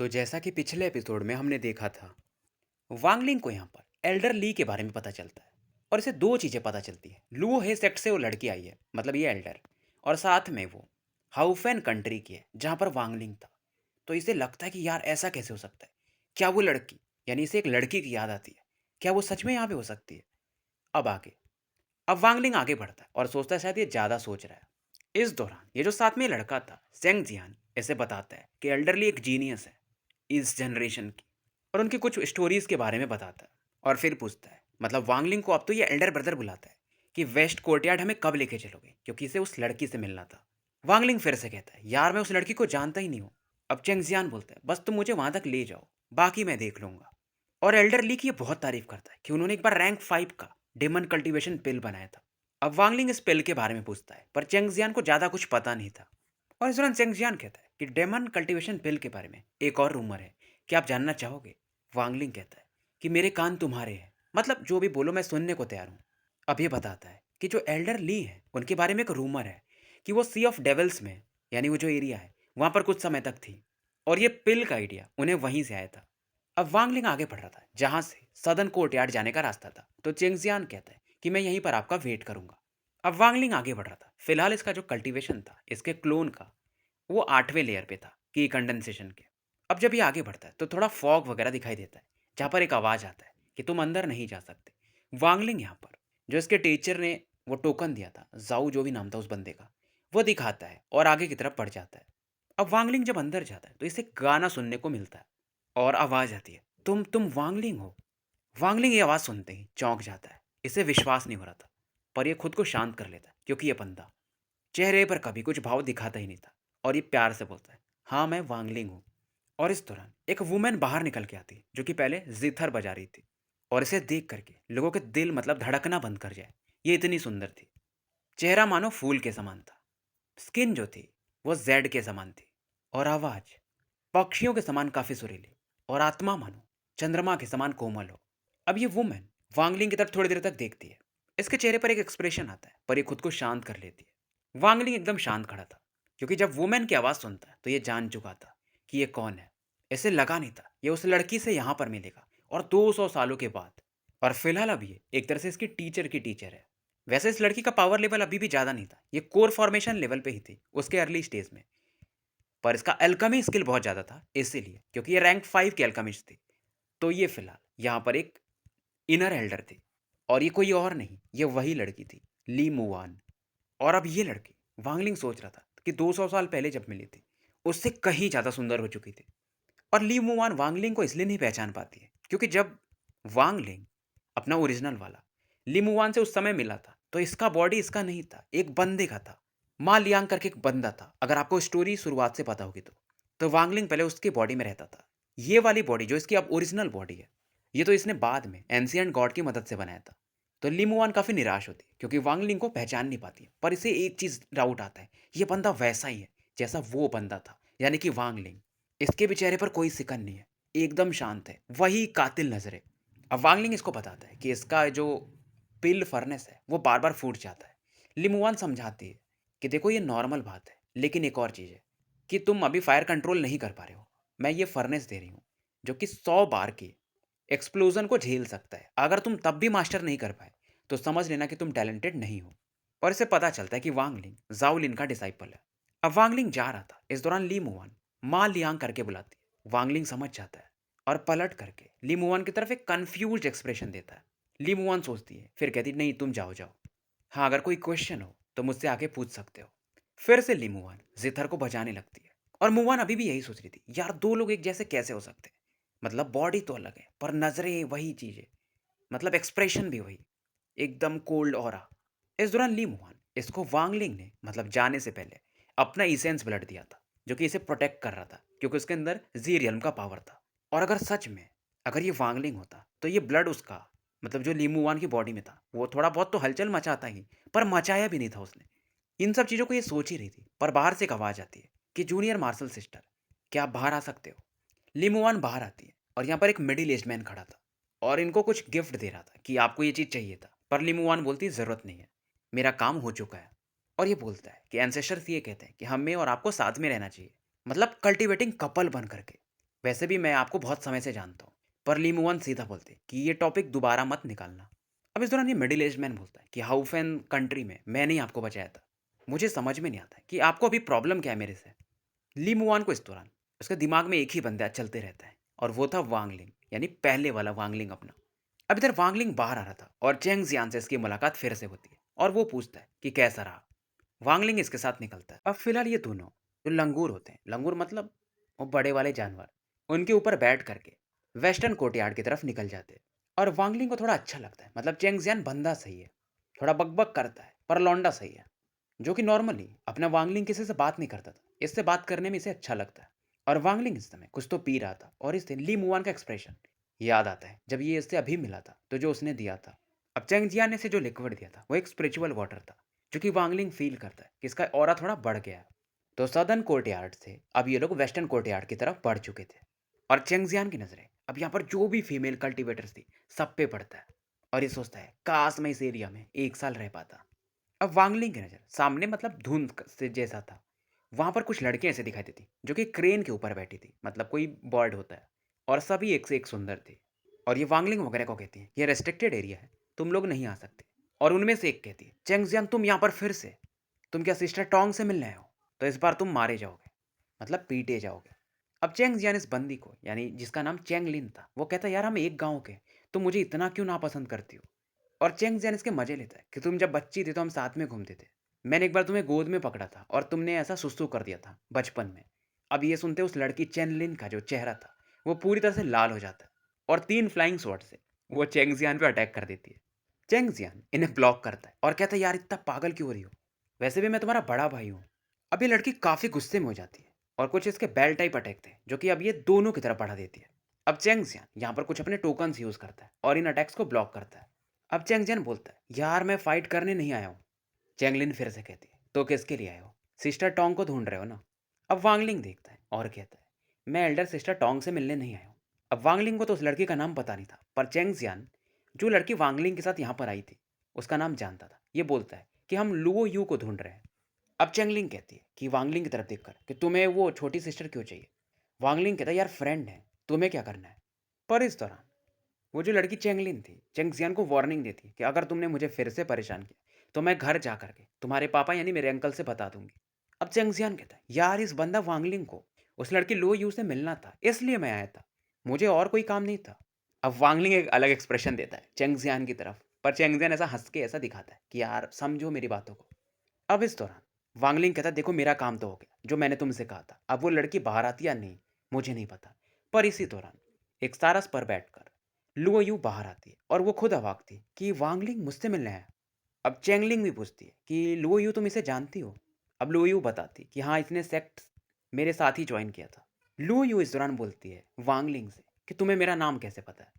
तो जैसा कि पिछले एपिसोड में हमने देखा था, वांगलिंग को यहाँ पर एल्डर ली के बारे में पता चलता है। और इसे दो चीज़ें पता चलती है। लुओ हे सेक्ट से वो लड़की आई है, मतलब ये एल्डर। और साथ में वो हाउफेन कंट्री की है, जहाँ पर वांगलिंग था। तो इसे लगता है कि यार ऐसा कैसे हो सकता है। क्या वो लड़की, यानी इसे एक लड़की की याद आती है, क्या वो सच में यहाँ पे हो सकती है। अब आगे, अब वांगलिंग आगे बढ़ता है और सोचता है शायद ये ज़्यादा सोच रहा है। इस दौरान ये जो साथ में लड़का था सेंग जियान इसे बताता है कि एल्डरली एक जीनियस है इस जनरेशन की, और उनकी कुछ स्टोरीज के बारे में बताता है। और फिर पूछता है, मतलब वांगलिंग को अब तो ये एल्डर ब्रदर बुलाता है, कि वेस्ट कोर्टयार्ड हमें कब लेके चलोगे, क्योंकि इसे उस लड़की से मिलना था। वांगलिंग फिर से कहता है, यार मैं उस लड़की को जानता ही नहीं हूँ। अब चेंगजियान बोलता है, बस तुम मुझे वहां तक ले जाओ, बाकी मैं देख लूंगा। और एल्डर ली की ये बहुत तारीफ करता है कि उन्होंने एक बार रैंक 5 का डेमन कल्टीवेशन पिल बनाया था। अब वांगलिंग इस पिल के बारे में पूछता है, पर चेंगजियान को ज़्यादा कुछ पता नहीं था। और इस दौरान चेंगजियान कहता है कि डेमन कल्टीवेशन पिल के बारे में एक और रूमर है, क्या आप जानना चाहोगे। वांगलिंग कहता है कि मेरे कान तुम्हारे हैं, मतलब जो भी बोलो मैं सुनने को तैयार हूँ। अब ये बताता है कि जो एल्डर ली है उनके बारे में एक रूमर है कि वो सी ऑफ डेविल्स में, यानी वो जो एरिया है वहाँ पर कुछ समय तक थी। और ये पिल का आइडिया उन्हें वहीं से आया था। अब वांगलिंग आगे बढ़ रहा था जहाँ से सदन कोर्टयार्ड जाने का रास्ता था। तो चेंगजियान कहता है कि मैं यहीं पर आपका वेट करूंगा। अब वांगलिंग आगे बढ़ रहा था। फिलहाल इसका जो कल्टीवेशन था इसके क्लोन का, वो 8वें लेयर पे था की कंडेंसेशन के। अब जब ये आगे बढ़ता है तो थोड़ा फॉग वगैरह दिखाई देता है, जहाँ पर एक आवाज़ आता है कि तुम अंदर नहीं जा सकते। वांगलिंग यहाँ पर जो इसके टीचर ने वो टोकन दिया था, जाऊ जो भी नाम था उस बंदे का, वो दिखाता है और आगे की तरफ बढ़ जाता है। अब वांगलिंग जब अंदर जाता है तो इसे गाना सुनने को मिलता है और आवाज़ आती है, तुम वांगलिंग हो। वांगलिंग ये आवाज़ सुनते ही चौंक जाता है। इसे विश्वास नहीं हो रहा था, पर ये खुद को शांत कर लेता है क्योंकि ये बंदा चेहरे पर कभी कुछ भाव दिखाता ही नहीं था। और ये प्यार से बोलता है, हाँ मैं वांगलिंग हूँ। और इस दौरान एक वुमेन बाहर निकल के आती है जो कि पहले जिथर बजा रही थी। और इसे देख करके लोगों के दिल मतलब धड़कना बंद कर जाए, ये इतनी सुंदर थी। चेहरा मानो फूल के समान था, स्किन जो थी वो जेड के समान थी, और आवाज़ पक्षियों के समान काफ़ी सुरीली, और आत्मा मानो चंद्रमा के समान कोमल हो। अब ये वुमेन वांगलिंग की तरफ थोड़ी देर तक देखती है। इसके चेहरे पर एक एक्सप्रेशन आता है, पर ये खुद को शांत कर लेती है। वांगलिंग एकदम शांत खड़ा था, क्योंकि जब वुमेन की आवाज़ सुनता है तो ये जान चुका था कि ये कौन है। ऐसे लगा नहीं था ये उस लड़की से यहाँ पर मिलेगा, और 200 सालों के बाद। और फिलहाल अब ये एक तरह से इसकी टीचर की टीचर है। वैसे इस लड़की का पावर लेवल अभी भी ज़्यादा नहीं था, ये कोर फॉर्मेशन लेवल पे ही थी उसके अर्ली स्टेज में। पर इसका अल्केमी स्किल बहुत ज़्यादा था, इसीलिए क्योंकि ये रैंक 5 की अल्केमिस्ट थी। तो ये फिलहाल यहाँ पर एक इनर एल्डर थी, और ये कोई और नहीं, ये वही लड़की थी, ली मुवान। और अब ये लड़की, वांगलिंग सोच रहा था कि 200 साल पहले जब मिली थी उससे कहीं ज़्यादा सुंदर हो चुकी थी। और ली मुवान वांगलिंग को इसलिए नहीं पहचान पाती है क्योंकि जब वांगलिंग अपना ओरिजिनल वाला ली मुवान से उस समय मिला था तो इसका बॉडी इसका नहीं था, एक बंदे का था। मा लियांग करके एक बंदा था, अगर आपको स्टोरी शुरुआत से पता होगी तो वांगलिंग पहले उसकी बॉडी में रहता था। ये वाली बॉडी जो इसकी अब ओरिजिनल बॉडी है, ये तो इसने बाद में एंशिएंट गॉड की मदद से बनाया था। तो ली मुवान काफ़ी निराश होती है क्योंकि वांगलिंग को पहचान नहीं पाती है। पर इसे एक चीज़ डाउट आता है, ये बंदा वैसा ही है जैसा वो बंदा था, यानी कि वांगलिंग। इसके भी चेहरे पर कोई सिकन नहीं है, एकदम शांत है, वही कातिल नजर है। अब वांगलिंग इसको बताता है कि इसका जो पिल फर्नेस है वो बार बार फूट जाता है। लिमुआन समझाती है कि देखो ये नॉर्मल बात है, लेकिन एक और चीज़ है कि तुम अभी फायर कंट्रोल नहीं कर पा रहे हो। मैं ये फर्नेस दे रही हूँ जो कि 100 बार की एक्सप्लोजन को झेल सकता है। अगर तुम तब भी मास्टर नहीं कर पाए तो समझ लेना कि तुम टैलेंटेड नहीं हो। और इसे पता चलता है कि वांगलिंग जाओलिन का डिसाइपल है। अब वांगलिंग जा रहा था, इस दौरान ली मुआन मा लियांग करके बुलाती है। वांगलिंग समझ जाता है और पलट करके ली मुआन की तरफ एक कंफ्यूज्ड एक्सप्रेशन देता है। ली मुआन सोचती है, फिर कहती नहीं तुम जाओ जाओ, हाँ अगर कोई क्वेश्चन हो तो मुझसे आके पूछ सकते हो। फिर से ली मुआन जिथर को बजाने लगती है। और मुआन अभी भी यही सोच रही थी, यार दो लोग एक जैसे कैसे हो सकते हैं, मतलब बॉडी तो अलग है पर नजरें वही चीजें, मतलब एक्सप्रेशन भी वही, एकदम कोल्ड ऑरा। इस दौरान ली मुहान इसको वांगलिंग ने मतलब जाने से पहले अपना इसेंस ब्लड दिया था, जो कि इसे प्रोटेक्ट कर रहा था क्योंकि उसके अंदर जी रियल्म का पावर था। और अगर सच में अगर ये वांगलिंग होता तो ये ब्लड उसका, मतलब जो लीमुवान की बॉडी में था, वो थोड़ा बहुत तो हलचल मचाता ही, पर मचाया भी नहीं था उसने। इन सब चीज़ों को ये सोच ही रही थी, पर बाहर से एक आवाज़ आती है कि जूनियर मार्शल सिस्टर, क्या आप बाहर आ सकते हो। लिमुआन बाहर आती है और यहाँ पर एक मिडिल एज मैन खड़ा था और इनको कुछ गिफ्ट दे रहा था कि आपको ये चीज़ चाहिए था। पर लिमुआन बोलती है ज़रूरत नहीं है, मेरा काम हो चुका है। और ये बोलता है कि एंसेस्टर्स ये कहते हैं कि हमें और आपको साथ में रहना चाहिए, मतलब कल्टिवेटिंग कपल बन करके। वैसे भी मैं आपको बहुत समय से जानता हूँ, पर ली मुआन सीधा बोलते कि ये टॉपिक दोबारा मत निकालना। अब इस दौरान ये मिडिल एज मैन बोलता है कि हाउ फैन कंट्री में मैंने ही आपको बचाया था। मुझे समझ में नहीं आता है कि आपको अभी प्रॉब्लम क्या है मेरे से। ली मुआन को इस दौरान उसके दिमाग में एक ही बंदा चलते रहता है और वो था वांगलिंग, यानी पहले वाला वांगलिंग अपना। अब इधर वांगलिंग बाहर आ रहा था और चेंग जियान से इसकी मुलाकात फिर से होती है और वो पूछता है कि कैसा रहा। वांगलिंग इसके साथ निकलता है। अब फिलहाल ये दोनों जो लंगूर होते हैं, लंगूर मतलब वो बड़े वाले जानवर, उनके ऊपर बैठ करके वेस्टर्न कोर्टयार्ड की तरफ निकल जाते हैं। और वांगलिंग को थोड़ा अच्छा लगता है, मतलब चेंग जियान बंदा सही है, थोड़ा बकबक करता है पर लौंडा सही है, जो कि नॉर्मली अपना वांगलिंग किसी से बात नहीं करता था, इससे बात करने में इसे अच्छा लगता है। और वांगलिंग इस समय कुछ तो पी रहा था और इस दिन ली मुआन का एक्सप्रेशन याद आता है जब ये इससे अभी मिला था तो जो उसने दिया था। अब चेंग जियान ने इसे जो लिक्विड दिया था वो एक स्पिरिचुअल वाटर था, जो कि वांगलिंग फील करता है कि इसका ऑरा थोड़ा बढ़ गया है। तो सदर्न कोर्टयार्ड से अब ये लोग वेस्टर्न कोर्टयार्ड की तरफ बढ़ चुके थे और चेंगजियान की नजरें अब यहाँ पर जो भी फीमेल कल्टीवेटर्स थी सब पे पड़ता है और ये सोचता है काश मैं इस एरिया में एक साल रह पाता। अब वांगलिंग की नजर सामने मतलब से जैसा था, वहां पर कुछ लड़कियां ऐसे दिखाई देती जो कि क्रेन के ऊपर बैठी थी, मतलब कोई बर्ड होता है, और सभी एक से एक सुंदर थी। और ये वांगलिंग वगैरह को कहती है ये रेस्ट्रिक्टेड एरिया है, तुम लोग नहीं आ सकते। और उनमें से एक कहती है चेंगजियान तुम यहाँ पर फिर से, तुम क्या सिस्टर टोंग से मिलने आए हो? तो इस बार तुम मारे जाओगे, मतलब पीटे जाओगे। अब चेंग जियान इस बंदी को, यानी जिसका नाम चेंग लिन था, वो कहता है यार हम एक गांव के, तुम मुझे इतना क्यों नापसंद करती हो? और चेंग जियान इसके मजे लेता है कि तुम जब बच्ची थी तो हम साथ में घूमते थे, मैंने एक बार तुम्हें गोद में पकड़ा था और तुमने ऐसा सुसु कर दिया था बचपन में। अब ये सुनते उस लड़की चेन लिन का जो चेहरा था वो पूरी तरह से लाल हो जाता है और 3 फ्लाइंग स्वॉर्ड से वो चेंग जियान पे अटैक कर देती है। चेंग जियान इन्हें ब्लॉक करता है और कहता है यार इतना पागल क्यों हो रही हो, वैसे भी मैं तुम्हारा बड़ा भाई हूँ। अब ये लड़की काफी गुस्से में हो जाती है और कुछ इसके बेल टाइप अटैक थे जो कि अब ये दोनों की तरफ बढ़ा देती है। अब चेंगजियान यहाँ पर कुछ अपने टोकन्स यूज करता है और इन अटैक्स को ब्लॉक करता है। अब चेंगजियान बोलता है यार मैं फाइट करने नहीं आया हूँ। चेंगलिन फिर से कहती है तो किसके लिए आए हो? सिस्टर टोंग को ढूंढ रहे हो ना? अब वांगलिंग देखता है और कहता है मैं एल्डर सिस्टर टोंग से मिलने नहीं आया हूँ। अब वांगलिंग को तो उस लड़की का नाम पता नहीं था, पर चेंगजियान जो लड़की वांगलिंग के साथ यहाँ पर आई थी उसका नाम जानता था। ये बोलता है कि हम लुओ यू को ढूंढ रहे हैं। अब चेंगलिंग कहती है कि वांगलिंग की तरफ देखकर कि तुम्हें वो छोटी सिस्टर क्यों चाहिए? वांगलिंग कहता है यार फ्रेंड है, तुम्हें क्या करना है? पर इस दौरान वो जो लड़की चेंगलिन थी चेंगजियान को वार्निंग देती है कि अगर तुमने मुझे फिर से परेशान किया तो मैं घर जा करके तुम्हारे पापा यानी मेरे अंकल से बता दूंगी। अब चेंगजियान कहता है यार इस बंदा वांगलिंग को उस लड़की लो यू से मिलना था इसलिए मैं आया था, मुझे और कोई काम नहीं था। अब वांगलिंग एक अलग एक्सप्रेशन देता है चेंगजियान की तरफ, पर चेंगजियान ऐसा हंस के ऐसा दिखाता है कि यार समझो मेरी बातों को। अब इस दौरान वांगलिंग कहता देखो मेरा काम तो हो गया जो मैंने तुमसे कहा था, अब वो लड़की बाहर आती या नहीं मुझे नहीं पता। पर इसी दौरान एक सारस पर बैठकर लुओ यू बाहर आती है और वो खुद अवाक थी कि वांगलिंग मुझसे मिलने आया। अब चेंगलिंग भी पूछती है कि लुओ यू तुम इसे जानती हो? अब लुओ यू बताती कि हाँ इसने सेक्ट मेरे साथ ही ज्वाइन किया था। लुओ यू इस दौरान बोलती है वांगलिंग से कि तुम्हें मेरा नाम कैसे पता है?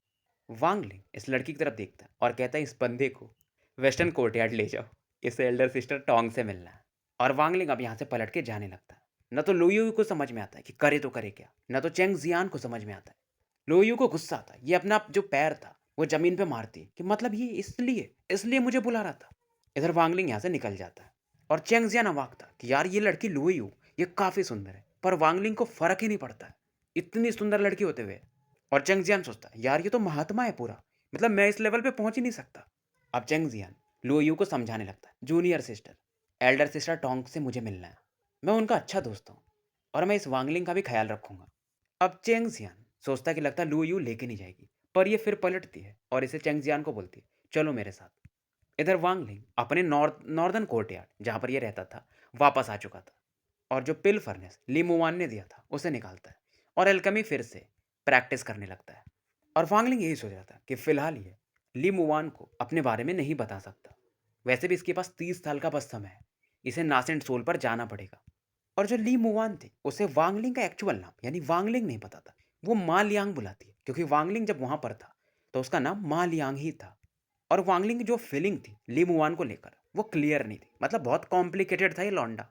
वांगलिंग इस लड़की की तरफ देखता है और कहता है इस बंदे को वेस्टर्न कोर्टयार्ड ले जाओ, इसे एल्डर सिस्टर टोंग से मिलना है। और वांगलिंग अब यहाँ से पलट के जाने लगता है। न तो लुयू को समझ में आता है कि करे तो करे क्या, न तो चेंग जियान को समझ में आता है। लुयू को गुस्सा आता है, ये अपना जो पैर था वो जमीन पे मारती है कि मतलब ये इसलिए इसलिए मुझे बुला रहा था। इधर वांगलिंग यहाँ से निकल जाता है और चेंग जियान अवाक था कि यार ये लड़की लुयू ये काफी सुंदर है, पर वांगलिंग को फर्क ही नहीं पड़ता है इतनी सुंदर लड़की होते हुए। और चेंग जियान सोचता है यार ये तो महात्मा है पूरा, मतलब मैं इस लेवल पे पहुंच ही नहीं सकता। अब चेंग जियान लुयू को समझाने लगता है junior sister, Elder sister Tong से मुझे मिलना है, मैं उनका अच्छा दोस्त हूँ और मैं इस वांगलिंग का भी ख्याल रखूंगा। अब चेंग जियान सोचता है कि लगता है लू यू लेके नहीं जाएगी, पर ये फिर पलटती है और इसे चेंग जियान को बोलती है चलो मेरे साथ। इधर वांगलिंग अपने नॉर्दर्न कोर्टयार्ड जहाँ पर ये रहता था वापस आ चुका था और जो पिल फर्नेस ली मुवान ने दिया था उसे निकालता है और एल्केमी फिर से प्रैक्टिस करने लगता है। और वांगलिंग यही सोच रहा था कि फिलहाल ये ली मुवान को अपने बारे में नहीं बता सकता, वैसे भी इसके पास 30 साल का बस समय है, इसे नासेंट सोल पर जाना पड़ेगा। और जो ली मुवान थी उसे वांगलिंग का एक्चुअल नाम यानी वांगलिंग नहीं पता था, वो मा लियांग बुलाती है क्योंकि वांगलिंग जब वहां पर था तो उसका नाम मा लियांग ही था। और वांगलिंग की जो फीलिंग थी ली मुवान को लेकर वो क्लियर नहीं थी, मतलब बहुत कॉम्प्लिकेटेड था ये लौंडा।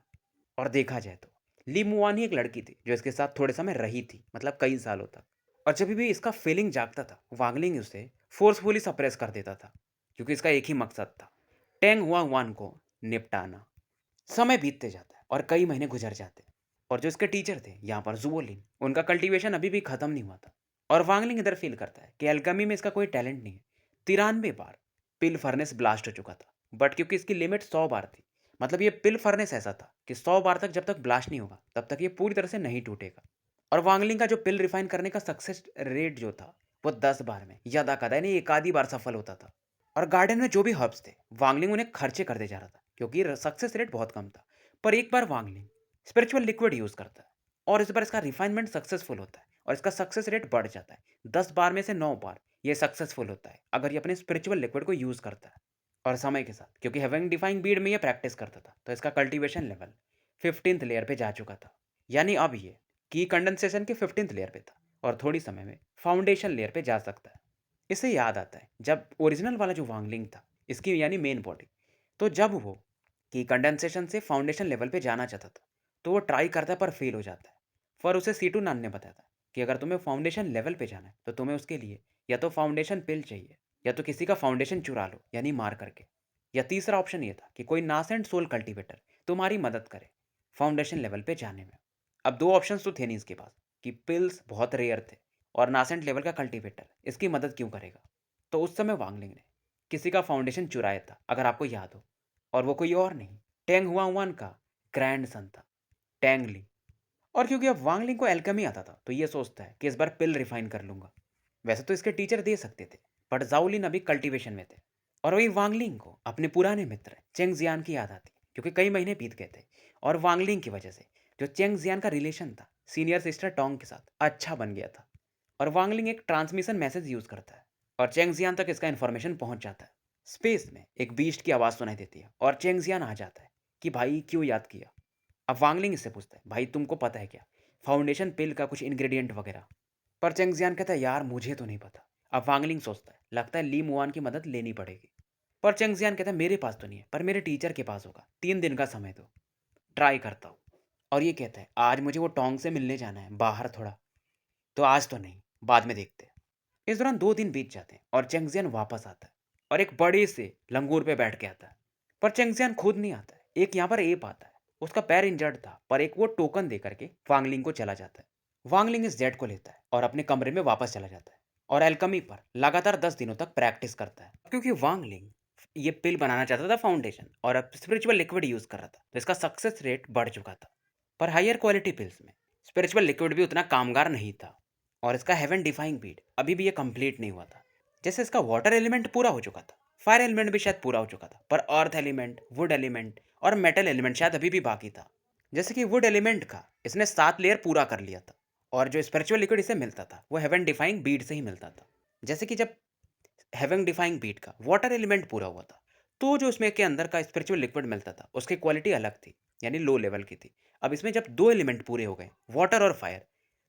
और देखा जाए तो ली मुआन ही एक लड़की थी जो इसके साथ थोड़े समय रही थी, मतलब कई सालों तक। और जब भी इसका फीलिंग जागता था वांगलिंग उसे फोर्सफुली सप्रेस कर देता था क्योंकि इसका एक ही मकसद था, टेंग हुआ वान को निपटाना। समय बीतते जाता है और कई महीने गुजर जाते हैं और जो इसके टीचर थे यहाँ पर जुओलिन, उनका कल्टीवेशन अभी भी खत्म नहीं हुआ था। और वांगलिंग इधर फील करता है कि एल्केमी में इसका कोई टैलेंट नहीं है। 93 बार पिल फर्नेस ब्लास्ट हो चुका था, बट क्योंकि इसकी लिमिट 100 बार थी, मतलब ये पिल फर्नेस ऐसा था कि 100 बार तक जब तक ब्लास्ट नहीं होगा तब तक ये पूरी तरह से नहीं टूटेगा। और वांगलिंग का जो पिल रिफाइन करने का सक्सेस रेट जो था वो 10 बार में यदा कदा नहीं एक आधी बार सफल होता था। और गार्डन में जो भी हर्ब्स थे वांगलिंग उन्हें खर्चे करते जा रहा था क्योंकि सक्सेस रेट बहुत कम था। पर एक बार वांगलिंग स्पिरिचुअल लिक्विड यूज करता है और इस बार इसका रिफाइनमेंट सक्सेसफुल होता है और इसका सक्सेस रेट बढ़ जाता है। 10 बार में से 9 बार ये सक्सेसफुल होता है अगर ये अपने स्पिरिचुअल लिक्विड को यूज करता है। और समय के साथ क्योंकि हेवन डिफाइंग बीड में ये प्रैक्टिस करता था तो इसका कल्टीवेशन लेवल 15th लेयर पे जा चुका था। यानी अब ये की कंडेंसेशन के 15th लेयर पे था और थोड़ी समय में फाउंडेशन लेयर पे जा सकता है। इससे याद आता है जब ओरिजिनल वाला जो वांगलिंग था इसकी यानी मेन बॉडी, तो जब वो कि कंडेंसेशन से फाउंडेशन लेवल पे जाना चाहता था तो वो ट्राई करता है पर फेल हो जाता है। पर उसे सीटू नान ने बताया था कि अगर तुम्हें फाउंडेशन लेवल पे जाना है तो तुम्हें उसके लिए या तो फाउंडेशन पिल चाहिए या तो किसी का फाउंडेशन चुरा लो यानी मार करके, या तीसरा ऑप्शन ये था कि कोई नास एंड सोल कल्टिवेटर तुम्हारी मदद करे फाउंडेशन लेवल पे जाने में। अब दो ऑप्शंस तो थे नहीं इसके पास कि पिल्स बहुत रेयर थे और नासेंट लेवल का कल्टिवेटर इसकी मदद क्यों करेगा। तो उस समय वांगलिंग ने किसी का फाउंडेशन चुराया था अगर आपको याद हो, और वो कोई और नहीं टेंग हुआन का ग्रैंड सन था, टेंग ली। और क्योंकि अब वांगलिंग को एल्केमी आता था तो ये सोचता है कि इस बार पिल रिफाइन कर लूंगा। वैसे तो इसके टीचर दे सकते थे बट जाओलिन अभी कल्टीवेशन में थे। और वही वांगलिंग को अपने पुराने मित्र चेंग जियान की याद आती क्योंकि कई महीने बीत गए थे और वांगलिंग की वजह से जो चेंग जियान का रिलेशन था सीनियर सिस्टर टोंग के साथ अच्छा बन गया था। और वांगलिंग एक ट्रांसमिशन मैसेज यूज करता है और चेंग जियान तक इसका इन्फॉर्मेशन पहुंच जाता है। स्पेस में एक बीस्ट की आवाज़ सुनाई देती है और चेंग जियान आ जाता है कि भाई क्यों याद किया। अब वांगलिंग इससे पूछता है भाई तुमको पता है क्या फाउंडेशन पिल का कुछ इंग्रेडिएंट वगैरह। पर चेंग जियान कहता है यार मुझे तो नहीं पता। अब वांगलिंग सोचता है लगता है ली मुआन की मदद लेनी पड़ेगी। पर चेंग जियान कहता है मेरे पास तो नहीं है पर मेरे टीचर के पास होगा, 3 दिन का समय दो, ट्राई करता हूँ। और ये कहता है आज मुझे वो टोंग से मिलने जाना है बाहर थोड़ा, तो आज तो नहीं, बाद में देखते हैं। इस दौरान 2 दिन बीत जाते हैं और चेंगजियान वापस आता है और एक बड़े से लंगूर पे बैठ के आता है। पर चेंगजियान खुद नहीं आता है, एक यहाँ पर एप आता है। उसका पैर इंजर्ड था पर एक वो टोकन दे करके वांगलिंग को चला जाता है। वांगलिंग इस जेट को लेता है और अपने कमरे में वापस चला जाता है और एल्कमी पर लगातार 10 दिनों तक प्रैक्टिस करता है क्योंकि वांगलिंग ये पिल बनाना चाहता था फाउंडेशन और अब स्पिरिचुअल लिक्विड यूज कर रहा था तो इसका सक्सेस रेट बढ़ चुका था। पर हायर क्वालिटी पिल्स में स्पिरिचुअल लिक्विड भी उतना कामगार नहीं था और इसका हेवन डिफाइंग बीट अभी भी ये कंप्लीट नहीं हुआ था। जैसे इसका वाटर एलिमेंट पूरा हो चुका था, फायर एलिमेंट भी शायद पूरा हो चुका था, पर अर्थ एलिमेंट, वुड एलिमेंट और मेटल एलिमेंट शायद अभी भी बाकी था। जैसे कि वुड एलिमेंट का इसने 7 लेयर पूरा कर लिया था और जो स्पिरिचुअल लिक्विड इसे मिलता था वो हेवन डिफाइंग बीट से ही मिलता था। जैसे कि जब हेवन डिफाइंग बीट का वाटर एलिमेंट पूरा हुआ था तो जो इसमें के अंदर का स्पिरिचुअल लिक्विड मिलता था उसकी क्वालिटी अलग थी, यानी लो लेवल की थी। अब इसमें जब 2 एलिमेंट पूरे हो गए, वाटर और फायर,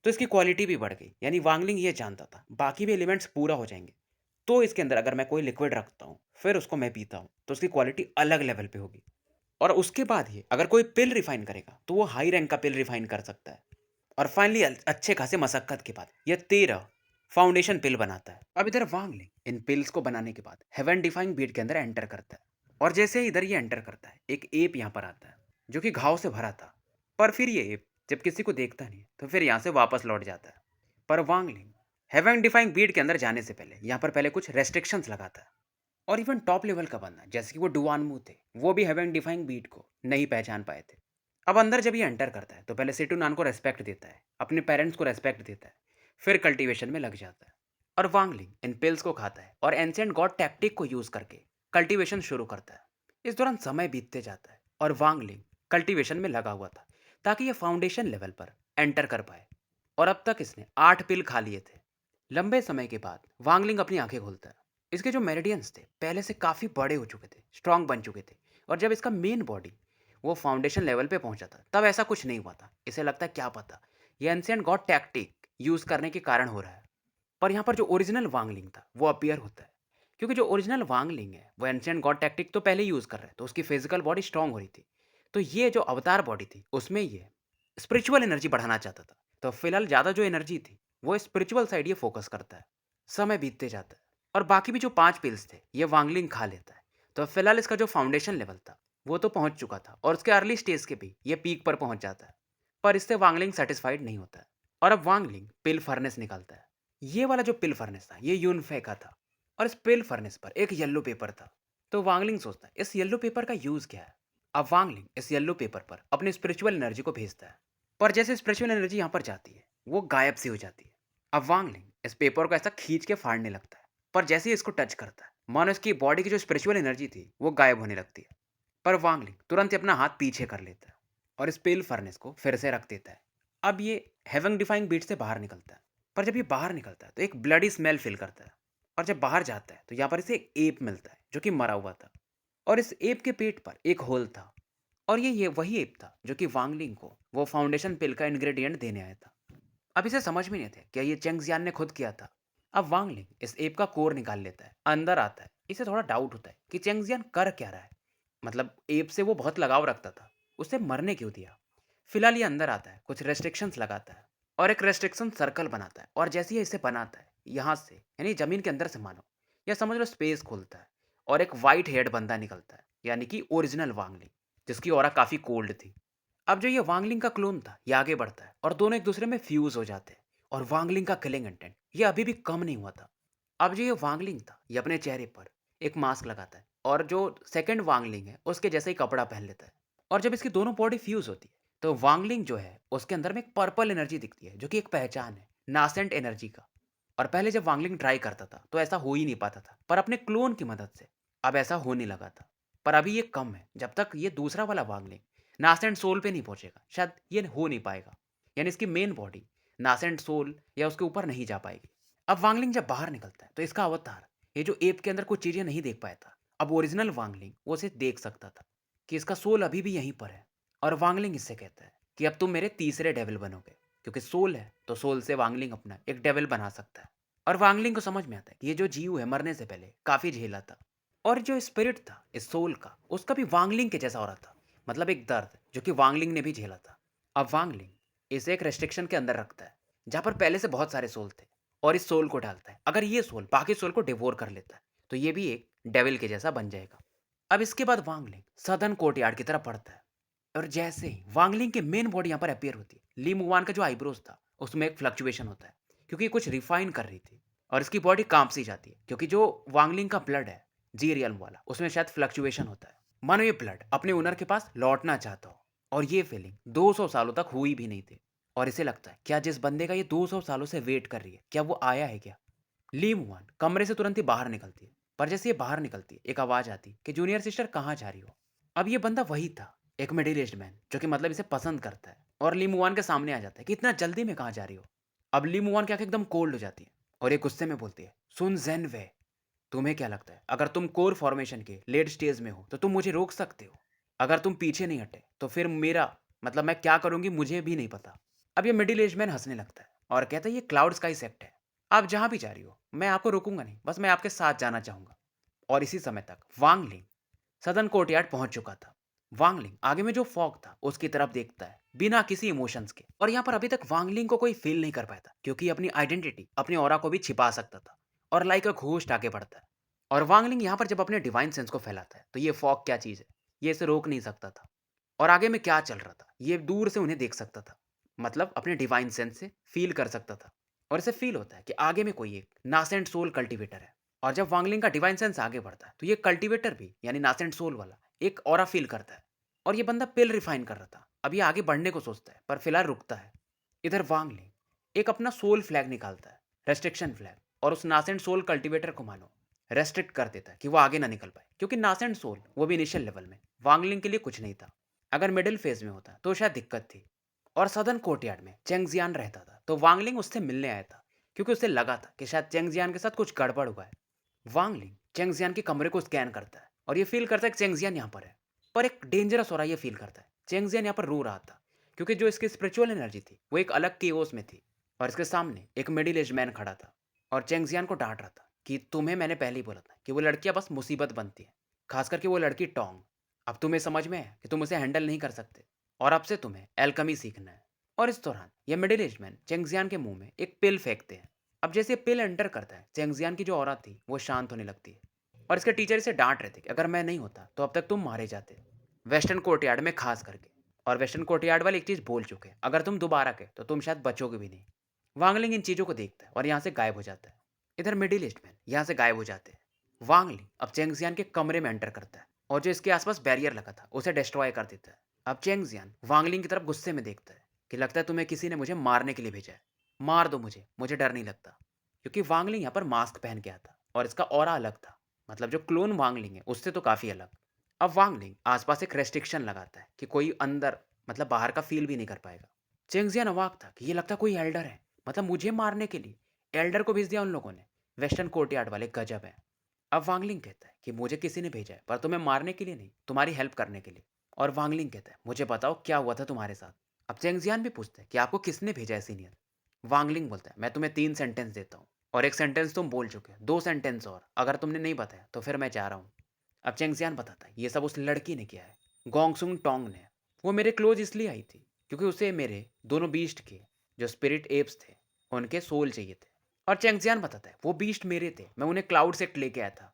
तो इसकी क्वालिटी भी बढ़ गई। यानी वांगलिंग ये जानता था बाकी भी एलिमेंट्स पूरा हो जाएंगे तो इसके अंदर अगर मैं कोई लिक्विड रखता हूँ फिर उसको मैं पीता हूँ तो उसकी क्वालिटी अलग लेवल पे होगी। और उसके बाद ये अगर कोई पिल रिफाइन करेगा तो वो हाई रैंक का पिल रिफाइन कर सकता है। और फाइनली अच्छे खासे मशक्कत के बाद ये 13 फाउंडेशन पिल बनाता है। अब इधर वांगलिंग इन पिल्स को बनाने के बाद हेवन डिफाइंग बीट के अंदर एंटर करता है और जैसे ही इधर ये एंटर करता है एक एप यहाँ पर आता है जो कि घाव से भरा था। पर फिर ये एप जब किसी को देखता नहीं तो फिर यहाँ से वापस लौट जाता है। पर वांगलिंग हेवन डिफाइंग बीट के अंदर जाने से पहले यहाँ पर पहले कुछ रेस्ट्रिक्शंस लगाता है। और इवन टॉप लेवल का बंदा जैसे कि वो डुआनमू थे वो भी हेवन डिफाइंग बीट को नहीं पहचान पाए थे। अब अंदर जब ये एंटर करता है तो पहले सेटुनान को रेस्पेक्ट देता है, अपने पेरेंट्स को रेस्पेक्ट देता है, फिर कल्टीवेशन में लग जाता है। और वांगलिंग इन पिल्स को खाता है और एंशिएंट गॉड टैक्टिक को यूज करके कल्टीवेशन शुरू करता है। इस दौरान समय बीतते जाता है और वांगलिंग कल्टीवेशन में लगा हुआ था ताकि ये फाउंडेशन लेवल पर एंटर कर पाए। और अब तक इसने 8 पिल खा लिए थे। लंबे समय के बाद वांगलिंग अपनी आंखें खोलता है। इसके जो मेरिडियंस थे पहले से काफ़ी बड़े हो चुके थे, स्ट्रांग बन चुके थे। और जब इसका मेन बॉडी वो फाउंडेशन लेवल पे पहुंचा था तब ऐसा कुछ नहीं हुआ था। इसे लगता है क्या पता ये एंशिएंट गॉड टैक्टिक यूज करने के कारण हो रहा है। पर यहाँ पर जो ओरिजिनल वांगलिंग था वो अपीयर होता है क्योंकि जो ओरिजिनल वांगलिंग है वो एंशिएंट गॉड टैक्टिक तो पहले यूज कर रहा है तो उसकी फिजिकल बॉडी स्ट्रांग हो रही थी। तो ये जो अवतार बॉडी थी उसमें ये स्पिरिचुअल एनर्जी बढ़ाना चाहता था। तो फिलहाल ज़्यादा जो एनर्जी थी वो स्पिरिचुअल साइड ये फोकस करता है। समय बीतते जाता है और बाकी भी जो 5 पिल्स थे ये वांगलिंग खा लेता है। तो फिलहाल इसका जो फाउंडेशन लेवल था वो तो पहुंच चुका था और उसके अर्ली स्टेज के भी ये पीक पर पहुंच जाता है। पर इससे वांगलिंग सेटिस्फाइड नहीं होता है और अब वांगलिंग पिल फर्नेस निकालता है। ये वाला जो पिल फर्नेस था ये यूनफे का था और इस पिल फर्नेस पर एक येलो पेपर था। तो वांगलिंग सोचता है इस येलो पेपर का यूज क्या है। अब वांगलिंग इस येलो पेपर पर अपनी स्पिरिचुअल एनर्जी को भेजता है, पर जैसे स्पिरिचुअल एनर्जी यहाँ पर जाती है वो गायब सी हो जाती है। अब वांगलिंग इस पेपर को ऐसा खींच के फाड़ने लगता है, पर जैसे ही इसको टच करता है मानो इसकी बॉडी की जो स्पिरिचुअल एनर्जी थी वो गायब होने लगती है। पर वांगलिंग तुरंत ही अपना हाथ पीछे कर लेता है और इस पेल फर्नेस को फिर से रख देता है। अब ये हेवन डिफाइंग बीट से बाहर निकलता है, पर जब ये बाहर निकलता है तो एक ब्लडी स्मेल फील करता है। और जब बाहर जाता है तो यहाँ पर इसे एक एप मिलता है जो कि मरा हुआ था और इस एप के पेट पर एक होल था। और ये वही एप था जो कि वांगलिंग को वो फाउंडेशन पिल का इंग्रेडिएंट देने आया था। अब इसे समझ में नहीं थे क्या ये चेंगजियान ने खुद किया था। अब वांगलिंग इस एप का कोर निकाल लेता है, अंदर आता है। इसे थोड़ा डाउट होता है कि चेंगजियान कर क्या रहा है, मतलब एप से वो बहुत लगाव रखता था, उसे मरने क्यों दिया। फिलहाल ये अंदर आता है, कुछ रेस्ट्रिक्शंस लगाता है और एक रेस्ट्रिक्शन सर्कल बनाता है। और जैसे ही इसे बनाता है यहाँ से यानी जमीन के अंदर से मानो या समझ लो स्पेस खोलता है और एक वाइट हेड बंदा निकलता है, यानी कि ओरिजिनल वांगलिंग, जिसकी ऑरा काफी कोल्ड थी। अब जो ये वांगलिंग का क्लोन था ये आगे बढ़ता है और दोनों एक दूसरे में फ्यूज हो जाते हैं और वांगलिंग का किलिंग इंटेंट ये अभी भी कम नहीं हुआ था। अब जो ये वांगलिंग था ये अपने चेहरे पर एक मास्क लगाता है और जो सेकंड वांगलिंग है उसके जैसा ही कपड़ा पहन लेता है। और जब इसकी दोनों बॉडी फ्यूज होती है तो वांगलिंग जो है उसके अंदर में एक पर्पल एनर्जी दिखती है जो कि एक पहचान है नासेंट एनर्जी का। और पहले जब वांगलिंग ट्राई करता था तो ऐसा हो ही नहीं पाता था, पर अपने क्लोन की मदद से अब ऐसा होने लगा था। पर अभी ये कम है, जब तक ये दूसरा वाला वांगलिंग नासेंट सोल पे नहीं पहुंचेगा शायद ये हो नहीं पाएगा, यानी इसकी मेन बॉडी नासेंट सोल या उसके ऊपर नहीं जा पाएगी। अब वांगलिंग जब बाहर निकलता है तो इसका अवतार ये जो एप के अंदर कुछ चीजें नहीं देख पाया था, अब ओरिजिनल वांगलिंग वो उसे देख सकता था कि इसका सोल अभी भी यहीं पर है। और वांगलिंग इससे कहता है कि अब तुम मेरे तीसरे डेविल बनोगे, क्योंकि सोल है तो सोल से वांगलिंग अपना एक डेविल बना सकता है। और वांगलिंग को समझ में आता है कि ये जो जीव है मरने से पहले काफी झेला था और जो स्पिरिट था इस सोल का उसका भी वांगलिंग के जैसा हो रहा था, मतलब एक दर्द जो कि वांगलिंग ने भी झेला था। अब वांगलिंग इसे एक रेस्ट्रिक्शन के अंदर रखता है जहां पर पहले से बहुत सारे सोल थे और इस सोल को डालता है। अगर ये सोल बाकी सोल को डिवोर कर लेता है तो ये भी एक डेविल के जैसा बन जाएगा। अब इसके बाद वांगलिंग सदर्न कोर्टयार्ड की तरफ बढ़ता है और जैसे ही वांगलिंग की मेन बॉडी यहाँ पर अपियर होती है ली मुवान का जो आईब्रोज था उसमें एक फ्लक्चुएशन होता है, क्योंकि ये कुछ रिफाइन कर रही थी और इसकी बॉडी कांप सी जाती है, क्योंकि जो वांगलिंग का ब्लड है जी रियल्म वाला उसमें शायद फ्लक्चुएशन होता है। मानो ये ब्लड अपने ओनर के पास लौटना चाहता हो और ये फीलिंग 200 सालों तक हुई भी नहीं थी। और इसे लगता है क्या जिस बंदे का ये 200 सालों से वेट कर रही है क्या वो आया है क्या। ली मुआन कमरे से तुरंत ही बाहर निकलती है, पर जैसे ये बाहर निकलती है एक आवाज आती है कि जूनियर सिस्टर कहाँ जा रही हो। अब ये बंदा वही था, एक मिडिल एज्ड मैन जो कि मतलब इसे पसंद करता है और ली मुआन के सामने आ जाता है कि इतना जल्दी में कहाँ जा रही हो। अब ली मुआन की आंखें एकदम कोल्ड हो जाती है और ये गुस्से में बोलती है सुन जेन वे, तुम्हें क्या लगता है अगर तुम कोर फॉर्मेशन के लेट स्टेज में हो तो तुम मुझे रोक सकते हो। अगर तुम पीछे नहीं हटे तो फिर मेरा मतलब मैं क्या करूंगी मुझे भी नहीं पता। अब ये मिडिल एज मैन हंसने लगता है और कहता है ये क्लाउड स्काई सेक्ट है, आप जहां भी जा रही हो मैं आपको रोकूंगा नहीं, बस मैं आपके साथ जाना चाहूंगा। और इसी समय तक वांगलिंग सदन कोर्टयार्ड पहुंच चुका था। वांगलिंग आगे में जो फॉग था उसकी तरफ देखता है बिना किसी इमोशंस के, और यहाँ पर अभी तक वांगलिंग को कोई फील नहीं कर पाया था क्योंकि अपनी आइडेंटिटी अपनी ऑरा को भी छिपा सकता था। और लाइक अ घोस्ट आगे बढ़ता है और वांगलिंग यहाँ पर जब अपने डिवाइन सेंस को फैलाता है तो ये फॉग क्या चीज है ये इसे रोक नहीं सकता था। और आगे में क्या चल रहा था ये दूर से उन्हें देख सकता था, मतलब अपने डिवाइन सेंस से फील कर सकता था। और इसे फील होता है कि आगे में कोई एक नासेंट सोल कल्टीवेटर है। और जब वांगलिंग का डिवाइन सेंस आगे बढ़ता है तो ये कल्टीवेटर भी यानी नासेंट सोल वाला एक ऑरा फील करता है। और ये बंदा पिल रिफाइन कर रहा था, अब ये आगे बढ़ने को सोचता है पर फिलहाल रुकता है। इधर वांगलिंग एक अपना सोल फ्लैग निकालता है, रेस्ट्रिक्शन फ्लैग, और उस नासेंट सोल कल्टीवेटर को मानो रेस्ट्रिक्ट कर देता है कि वो आगे ना निकल पाए, क्योंकि नासेंट सोल वो भी इनिशियल लेवल में वांगलिंग के लिए कुछ नहीं था। अगर मिडिल फेज में होता तो शायद दिक्कत थी। और सदर्न कोर्टयार्ड में चेंगजियान रहता था तो वांगलिंग उससे मिलने आया था क्योंकि उसे लगा था कि शायद चेंगजियान के साथ कुछ गड़बड़ हुआ है। वांगलिंग चेंगजियान के कमरे को स्कैन करता है और ये फील करता है कि चेंगजियान यहाँ पर है, पर एक डेंजरस हो रहा है ये फील करता है। चेंगजियान यहाँ पर रो रहा था क्योंकि जो इसकी स्पिरिचुअल एनर्जी थी वो एक अलग केओस में थी और इसके सामने एक मिडिल एज मैन खड़ा था और चेंगजियान को डांट रहा था कि तुम्हें मैंने पहले ही बोला था कि वो लड़कियां बस मुसीबत बनती है, खास करके वो लड़की टोंग। अब तुम्हें समझ में है कि तुम उसे हैंडल नहीं कर सकते और अब से तुम्हें एल्कमी सीखना है। और इस दौरान ये मिडिल एज मैन चेंगजियान के मुंह में एक पिल फेंकते हैं। अब जैसे पिल एंटर करता है चेंगजियान की जो औरत थी वो शांत होने लगती है और इसके टीचर इसे डांट रहे थे कि अगर मैं नहीं होता तो अब तक तुम मारे जाते, वेस्टर्न कोर्टयार्ड में खास करके। और वेस्टर्न कोर्टयार्ड वाले एक चीज़ बोल चुके हैं, अगर तुम दोबारा गए तो तुम शायद बचोगे भी नहीं। वांगलिंग इन चीज़ों को देखता है और यहाँ से गायब हो जाता है। इधर मिडिल ईस्ट मैन यहाँ से गायब हो जाते हैं। वांगलिंग अब चेंगजियान के कमरे में एंटर करता है और जो इसके आसपास बैरियर लगा था उसे डिस्ट्रॉय कर देता है। अब चेंगजियान वांगलिंग की तरफ गुस्से में देखता है कि लगता है तुम्हें किसी ने मुझे मारने के लिए भेजा है। मार दो मुझे, मुझे डर नहीं लगता। क्योंकि वांगलिंग यहाँ पर मास्क पहन के आता और इसका ऑरा अलग था। मतलब जो क्लोन वांगलिंग है उससे तो काफ़ी अलग। अब वांगलिंग आसपास एक रेस्ट्रिक्शन लगाता है कि कोई अंदर मतलब बाहर का फील भी नहीं कर पाएगा। चेंगजियान अवाक था कि ये लगता कोई एल्डर है, मतलब मुझे मारने के लिए एल्डर को भेज दिया उन लोगों ने। वेस्टर्न कोर्टयार्ड वाले गजब है। अब वांगलिंग कहता है कि मुझे किसी ने भेजा है पर तुम्हें मारने के लिए नहीं, तुम्हारी हेल्प करने के लिए। और वांगलिंग कहता है मुझे बताओ क्या हुआ था तुम्हारे साथ। अब चेंगजियान भी पूछता है कि आपको किसने भेजा है सीनियर। वांगलिंग बोलता है मैं तुम्हें 3 सेंटेंस देता हूँ और एक सेंटेंस तुम बोल चुके हो, 2 सेंटेंस और अगर तुमने नहीं बताया तो फिर मैं जा रहा हूँ। अब चेंगजियान बताता है ये सब उस लड़की ने किया है, गोंगसुंग टोंग ने। वो मेरे क्लोज इसलिए आई थी क्योंकि उसे मेरे दोनों बीस्ट के जो स्पिरिट एप्स थे उनके सोल चाहिए थे। और चेंगजियान बताता है वो बीस्ट मेरे थे, मैं उन्हें क्लाउड से लेके आया था।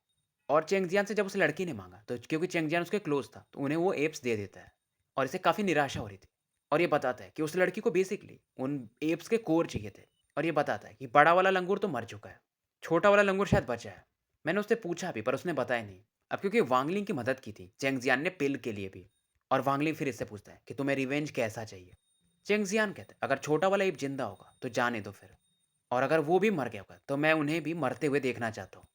और चेंगजियान से जब उस लड़की ने मांगा तो क्योंकि चेंगजियान उसके क्लोज था तो उन्हें वो एप्स दे देता है। और इसे काफ़ी निराशा हो रही थी। और ये बताता है कि उस लड़की को बेसिकली उन एप्स के कोर चाहिए थे। और ये बताता है कि बड़ा वाला लंगूर तो मर चुका है, छोटा वाला लंगूर शायद बचा है। मैंने उससे पूछा भी पर उसने बताया नहीं। अब क्योंकि वांगलिंग की मदद की थी चेंगजियान ने पिल के लिए भी। और वांगलिंग फिर इससे पूछता है कि तुम्हें रिवेंज कैसा चाहिए। चेंगजियान कहता है अगर छोटा वाला एप जिंदा होगा तो जाने दो फिर, और अगर वो भी मर गया होगा तो मैं उन्हें भी मरते हुए देखना चाहता हूँ।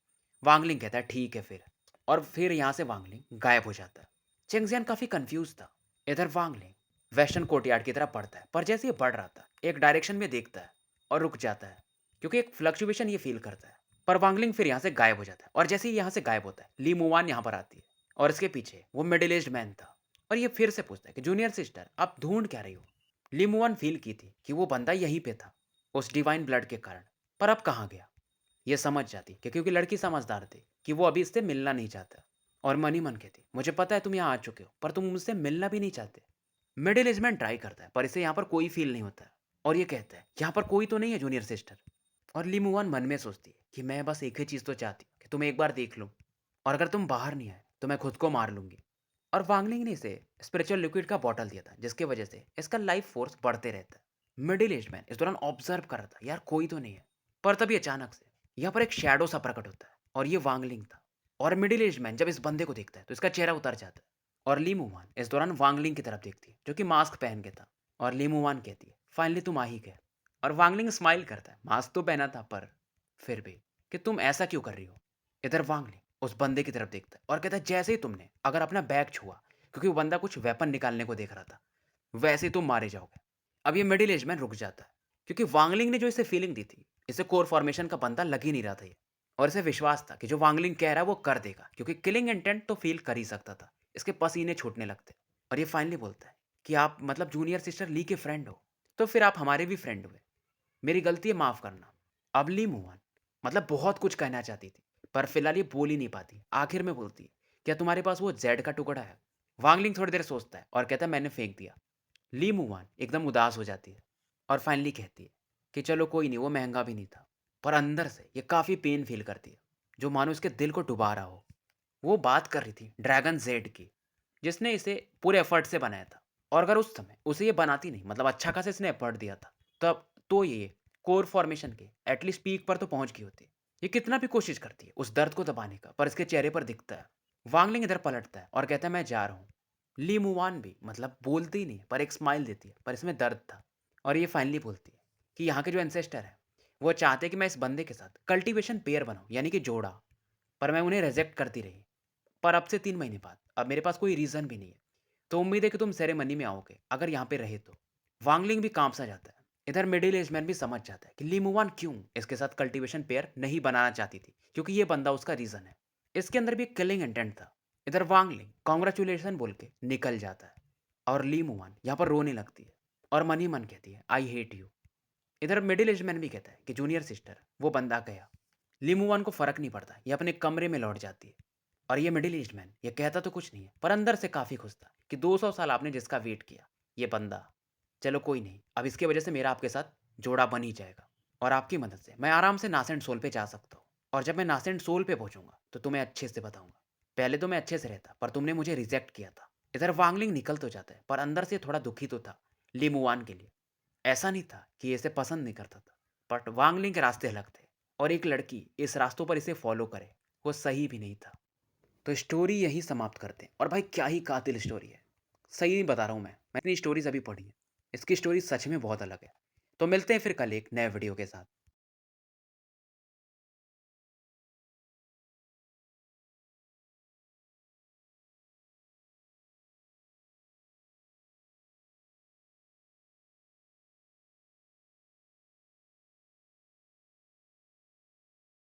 वांगलिंग कहता है ठीक है फिर। और फिर यहाँ से वांगलिंग गायब हो जाता है। चेंगजियान काफ़ी कंफ्यूज था। इधर वांगलिंग वेस्टर्न कोर्टयार्ड की तरफ बढ़ता है पर जैसे ये बढ़ रहा था एक डायरेक्शन में देखता है और रुक जाता है क्योंकि एक फ्लक्चुएशन ये फील करता है। पर वांगलिंग फिर यहाँ से गायब हो जाता है और जैसे ही यहाँ से गायब होता है ली मुवान यहाँ पर आती है और इसके पीछे वो मिडिल एज्ड मैन था। और ये फिर से पूछता है कि जूनियर सिस्टर आप ढूंढ क्या रही हो। ली मुवान फील की थी कि वो बंदा यहीं पे था उस डिवाइन ब्लड के कारण, पर अब कहाँ गया। ये समझ जाती कि क्योंकि लड़की समझदार थी कि वो अभी इससे मिलना नहीं चाहता। और मन ही मन कहती मुझे पता है तुम यहाँ आ चुके हो पर तुम मुझसे मिलना भी नहीं चाहते। मिडिल एज मैन ट्राई करता है पर इसे यहाँ पर कोई फील नहीं होता है। और ये कहता है यहाँ पर कोई तो नहीं है जूनियर सिस्टर। और लीमुआन मन में सोचती है कि मैं बस एक ही चीज़ तो चाहती हूँ कि तुम एक बार देख लो, और अगर तुम बाहर नहीं आए तो मैं खुद को मार लूंगी। और वांगलिंग ने इसे स्पिरिचुअल लिक्विड का बॉटल दिया था जिसकी वजह से इसका लाइफ फोर्स बढ़ते रहता है। मिडिल एज मैन इस दौरान ऑब्जर्व कर रहा था यार कोई तो नहीं है। पर तभी अचानक से यहाँ पर एक शैडो सा प्रकट होता है और ये वांगलिंग था। और मिडिल एज मैन जब इस बंदे को देखता है तो इसका चेहरा उतर जाता है। और ली मुवान इस दौरान वांगलिंग की तरफ देखती है जो कि मास्क पहन के था। और ली मुवान कहती है फाइनली तुम आ ही गए। और वांगलिंग स्माइल करता है, मास्क तो पहना था पर फिर भी, कि तुम ऐसा क्यों कर रही हो। इधर वांगलिंग उस बंदे की तरफ देखता है और कहता है जैसे ही तुमने अगर अपना बैग छुआ, क्योंकि वो बंदा कुछ वेपन निकालने को देख रहा था, वैसे ही तुम मारे जाओगे। अब ये मिडिल एज मैन रुक जाता है क्योंकि वांगलिंग ने जो इसे फीलिंग दी थी इसे कोर फॉर्मेशन का बंदा लग ही नहीं रहा था ये। और इसे विश्वास था कि जो वांगलिंग कह रहा है वो कर देगा क्योंकि किलिंग इंटेंट तो फील कर ही सकता था। इसके पसीने छूटने लगते। और ये फाइनली बोलता है कि आप मतलब जूनियर सिस्टर ली के फ्रेंड हो, तो फिर आप हमारे भी फ्रेंड हुए। मेरी गलती है, माफ़ करना। अब ली मुआन मतलब बहुत कुछ कहना चाहती थी पर फिलहाल ये बोल ही नहीं पाती। आखिर में बोलती है क्या तुम्हारे पास वो जेड का टुकड़ा है। वांगलिंग थोड़ी देर सोचता है और कहता है मैंने फेंक दिया। ली मुआन एकदम उदास हो जाती है और फाइनली कहती है कि चलो कोई नहीं, वो महंगा भी नहीं था। पर अंदर से ये काफ़ी पेन फील करती है जो मानो इसके दिल को डुबा रहा हो। वो बात कर रही थी ड्रैगन जेड की जिसने इसे पूरे एफर्ट से बनाया था। और अगर उस समय उसे ये बनाती नहीं, मतलब अच्छा खासा इसने एफर्ट दिया था, तब तो ये कोर फॉर्मेशन के एटलीस्ट पीक पर तो पहुंच गई होती। ये कितना भी कोशिश करती है उस दर्द को दबाने का पर इसके चेहरे पर दिखता है। वांगलिंग इधर पलटता है और कहता है मैं जा रहा हूँ। ली मुवान भी मतलब बोलती ही नहीं पर एक स्माइल देती है पर इसमें दर्द था। और ये फाइनली बोलती है कि यहाँ के जो एंसेस्टर है वो चाहते कि मैं इस बंदे के साथ कल्टीवेशन पेयर बनाऊँ, यानी कि जोड़ा। पर मैं उन्हें रिजेक्ट करती रही। पर अब से 3 महीने बाद अब मेरे पास कोई रीज़न भी नहीं है, तो उम्मीद है कि तुम सेरेमनी में आओगे अगर यहाँ पे रहे तो। वांगलिंग भी कांप सा जाता है। इधर मिडिल एज मैन भी समझ जाता है कि ली मुवान क्यों इसके साथ कल्टीवेशन पेयर नहीं बनाना चाहती थी, क्योंकि ये बंदा उसका रीज़न है। इसके अंदर भी एक किलिंग इंटेंट था। इधर वांगलिंग कॉन्ग्रेचुलेसन बोल के निकल जाता है और ली मुवान यहाँ पर रोने लगती है और मन ही मन कहती है आई हेट यू। इधर मिडिल एज मैन भी कहता है कि जूनियर सिस्टर वो बंदा गया। लिमुवान को फर्क नहीं पड़ता, ये अपने कमरे में लौट जाती है। और ये मिडिल एज मैन ये कहता तो कुछ नहीं है पर अंदर से काफ़ी खुश था कि 200 साल आपने जिसका वेट किया, ये बंदा। चलो कोई नहीं, अब इसकी वजह से मेरा आपके साथ जोड़ा बन ही जाएगा और आपकी मदद से मैं आराम से नासेंट सोल पे जा सकता हूँ। और जब मैं नासेंट सोल पे पहुँचूंगा तो तुम्हें अच्छे से बताऊंगा। पहले तो मैं अच्छे से रहता पर तुमने मुझे रिजेक्ट किया था, इधर वांगलिंग निकल तो जाता है पर अंदर से थोड़ा दुखी तो था लिमुआन के लिए। ऐसा नहीं था कि इसे पसंद नहीं करता था, बट वांगलिंग के रास्ते अलग थे और एक लड़की इस रास्तों पर इसे फॉलो करे वो सही भी नहीं था। तो स्टोरी यहीं समाप्त करते हैं और भाई क्या ही कातिल स्टोरी है। सही नहीं बता रहा हूँ मैं इतनी स्टोरीज अभी पढ़ी है। इसकी स्टोरी सच में बहुत अलग है। तो मिलते हैं फिर कल एक नए वीडियो के साथ।